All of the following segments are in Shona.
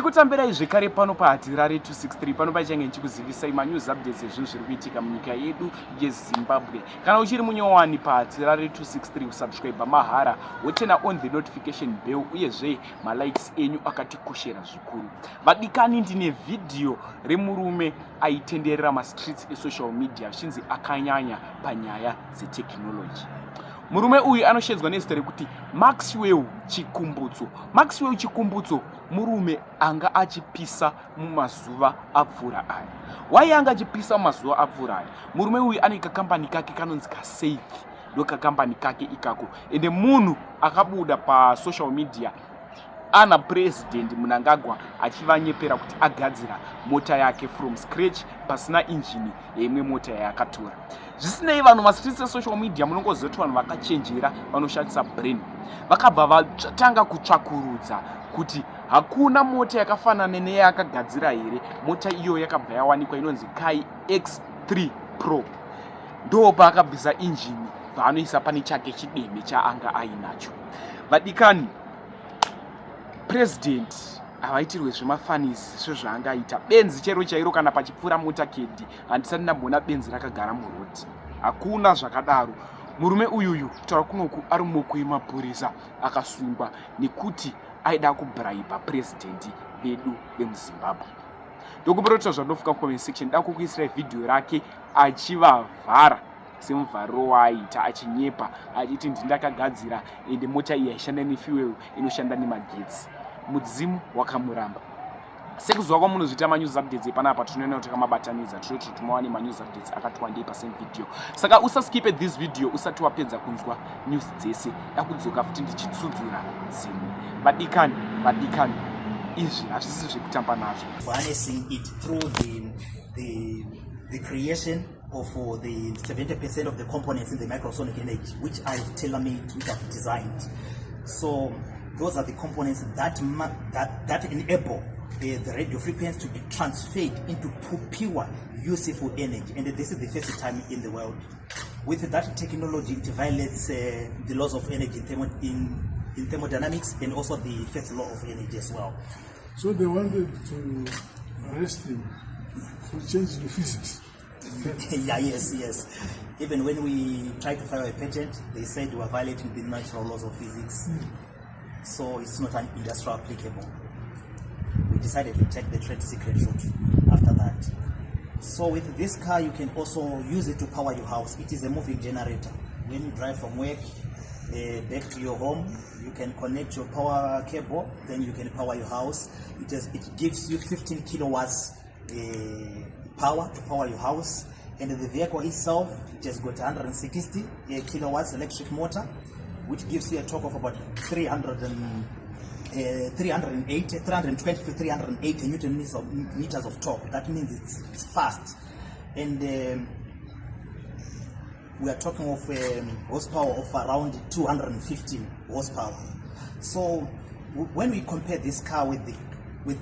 Ndichikutambirai zvekare pano paHatirare 263 pano pachange ndichikuzivisai manews updates ezvinhu zviri kuitika munyika yedu yeZimbabwe. Kana uchiri munyowani paHatirare 263 usubscribe mahara wotena on the notification bell uyezve malikes enyu akatikoshera zvikuru. Vadikani ndine video remurume aitenderera mastreets esocial media achinzi akanyanya panyaya dzetechnology. Murume uyu anoshedzwa nezita rekuti Maxwell Chikumbutso. Maxwell Chikumbutso murume anga achipisa mumazuva apfuura aya. Why anga achipisa mumazuva apfuura aya? Murume uyu ane kakambani kake kanonzi kaSeiki. Ndo kakambani kake ikako. Ende munhu akabuda pa social media ana president Mnangagwa achivanyepera kuti agadzira mota yake from scratch pasina engine yeimwe mota yakatora. Zvisinei vanhu mastreets social media munongozoti vanhu vakachenjera vanoshandisa brain. Vakabva vatanga kutsvakurudza kuti hakuna mota yakafanana neyakagadzira here. Mota iyo yakabva yawanikwa inonzi Kai X3 Pro. Ndo pakabvisa engine vaanoisa pane chake chideme chaanga ainacho. Vadikani, president havaitirwe zvemafanisi sezvaangaita. Benzi chero chairo kana pachipfuura mota kedhi handisati ndambona benzi rakagara murodhi. Hakuna zvakadaro. Murume uyuyu kutaura kunoku ari mumaoko emapurisa akasungwa nekuti aida kubraiba president vedu vemuZimbabwe. Ndokuberota zvandofika comment section ndida kukuisirai video rake achivavhara semuvharo waaita achinyepa achiti ndindakagadzira ende mota iyi yaishanda nefuel inoshanda nemagetsi. Mudzimu wakamuramba. Sekuzuva kwamunozviita manews updates epanapa tinoona kuti takamabatanidza tinoti tumawane manews updates akati wandei pasame video. Saka usaskipe this video usati wapedza kunzwa news dzese. Ndakudzoka futi ndichitsudzura dzimwe. Vadikani izvi hazvisi zvekutamba nazvo. Harnessing it through the creation of the 70% of the components in the microsonic energy, which I've tailor-made, which I've designed. So those are the components that enable the radio frequency to be transferred into pure, useful energy. And this is the first time in the world. With that technology, it violates the laws of energy in thermodynamics and also the first law of energy as well. So they wanted to arrest him for changing the physics. Yes. Even when we tried to file a patent, they said we are violating the natural laws of physics. So it's not an industrial applicable. We decided to take the trade secret route after that. So with this car, you can also use it to power your house. It is a moving generator. When you drive from work back to your home, you can connect your power cable, then you can power your house. It gives you 15 kilowatts power to power your house. And the vehicle itself, it has got 160 kilowatts electric motor, which gives you a torque of about 320 to 380 Newton meters of torque. That means it's fast. And we are talking of horsepower of around 215 horsepower. So when we compare this car with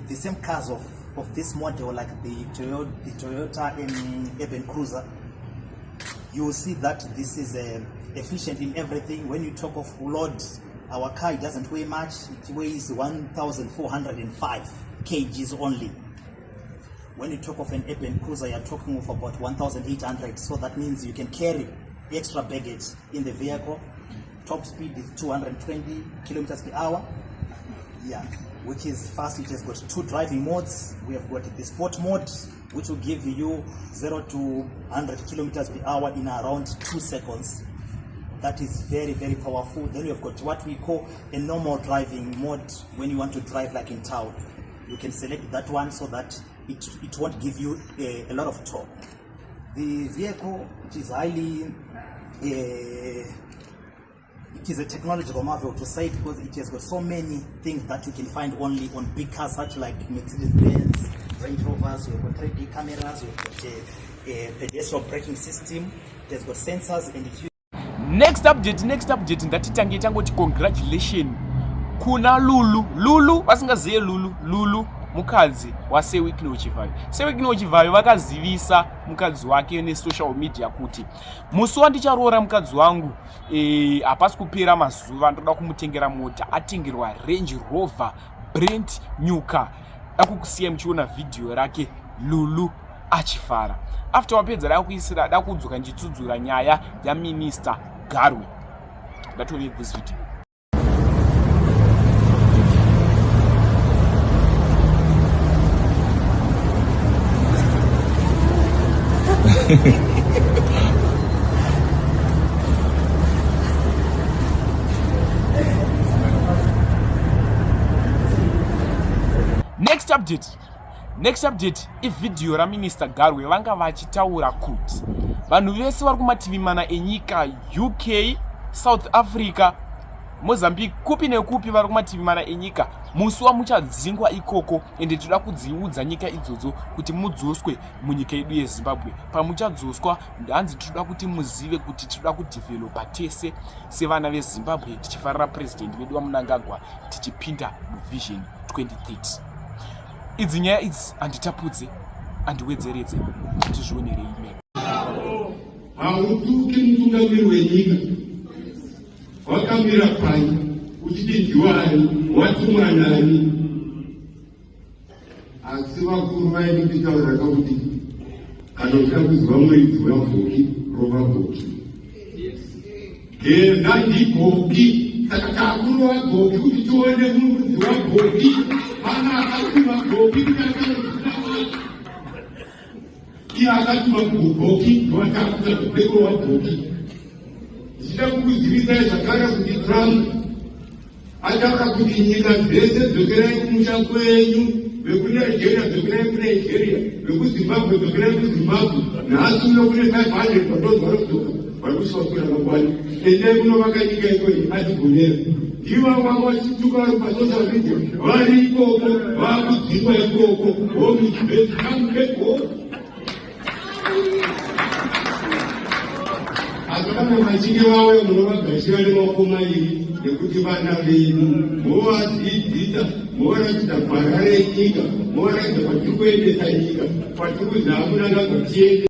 the same cars of this model, like the Toyota Urban Cruiser, you will see that this is efficient in everything. When you talk of load, our car doesn't weigh much. It weighs 1,405 kgs only. When you talk of an Urban Cruiser, you're talking of about 1,800. So that means you can carry extra baggage in the vehicle. Top speed is 220 kilometers per hour. Yeah, which is fast. It has got two driving modes. We have got the sport mode, which will give you 0 to 100 kilometers per hour in around 2 seconds. That is very, very powerful. Then we have got what we call a normal driving mode. When you want to drive like in town, you can select that one so that it won't give you a lot of torque. The vehicle, it is highly it is a technological marvel to say, because it has got so many things that you can find only on big cars such like Mercedes-Benz, Range Rovers. You have got 3D cameras, you have got a pedestrian braking system, it has got sensors, and it Next update ngatitange tangoti congratulation kuna Lulu vasingazive Lulu mukadzi waSewikino Chivhayo. Sewikino Chivhayo vakazivisa mukadzi wake nesocial media kuti musi wandicharoora mukadzi wangu hapasi kupera mazuva ndoda kumutengera mota. Atengerwa Range Rover brand new car. dakukusiyai muchiona vhidhiyo rake Lulu achifara. After wapedza dakuisira dakudzoka ndichitsudzura nyaya yaMinista Garwe. Let's read this video. Next update ividhiyo raMinista Garwe vanga vachitaura kuti vanhu vese vari kumativi mana enyika UK, South Africa, Mozambique, kupi nekupi vari kumativi mana enyika musi wamuchadzingwa ikoko, ende toda kudziudza nyika idzodzo kuti mudzoswe munyika yedu yeZimbabwe. Pamuchadzoswa hanzi toda kuti muzive kuti toda kudevelopa tese sevana veZimbabwe tichifarira president vedu vaMnangagwa tichipinda muvision 2030. Idzi nyaya idzi handitapudze, handiwedzeredze, tizvionerei ime. Hautuki mutungamiri wenyika wakamira pai uchiti ndiwani watumwa nani, asi vakuru vaidi kutaura kuti kana uchida kuziva muridzi wabhoki rova bhoki, geza ndibhoki. Saka kakuru wabhoki kuti tione muridzi wabhoki pana akatuma bhoki iye akatuma kubhoki watakuta kubeko wabhoki. Ndichida kukuzivisai zvakare kuti Trump ataura kuti nyika dzese dzokerai kumusha kwenyu, vekuNigeria dzokerai kuNigeria, vekuZimbabwe dzokerai kuZimbabwe. Nhasi uno kune 500 vadozi vari kudzoka vari kusvika kwakwana, endai kunovaka nyika ikoi atigonera. Ndiva vamwe vachituka vari pasocial media vari ikoko vakudzingwa ikoko vomichibesi kamubeko. Asi kana machinge vauya munovagashira nemaoko mairi nekuti vana venyu movadzidzisa, movaratidza gwara renyika, movaratidza kwatiri kuendesa nyika, kwatiri kuzi hamunangagwa tiende.